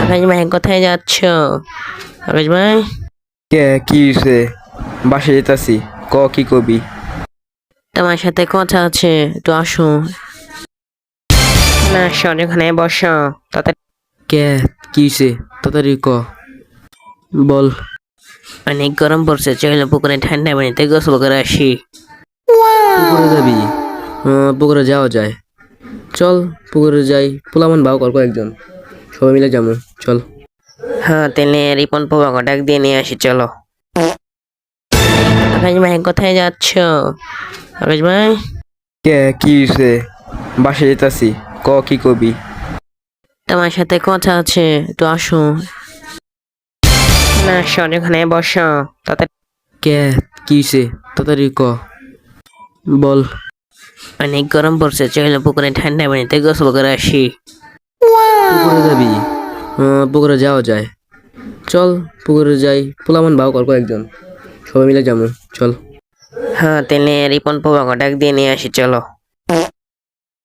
আকাশ ভাই কোথায় যাচ্ছ? আকাশ ভাই, কে কি হইছে? বাসে যেতাছি। কি কবি? তোমার সাথে কথা আছে, একটু আসো না। সর, এখানে বসো তাতে। কে কি হইছে? তাড়াতাড়ি বল। অনেক গরম পড়ছে, চলো পুকুরে ঠান্ডা পানিতে গোসল করে আসি। পুকুরে যাবি? পুকুরে যাওয়া যায়। চল পুকুরে যাই। পোলামন ভাও কর কয়েকজন, সবাই মিলে যাবো। চল। হ্যাঁ, তেলে রিপন পোবাকে ডাক দিয়ে নিয়ে আসি, চলো। আকাশ ভাই কোথায় যাচ্ছ? আকাশ ভাই, কে কি হইছে? বাসে যেতাছি। কি কবি? তোমার সাথে কথা আছে, একটু আসো না। সর, এখানে বসো তাতে। কে কি হইছে? তাড়াতাড়ি বল। অনেক গরম পড়ছে, চলো পুকুরে ঠান্ডা পানিতে গোসল করে আসি। পুকুরে যাবি? পুকুরে যাওয়া যায়। চল পুকুরে যাই। পোলামন ভাও কর কয়েকজন, সবাই মিলে যাবো। চল। হ্যাঁ, তেলে রিপন পোবাকে ডাক দিয়ে নিয়ে আসি, চলো।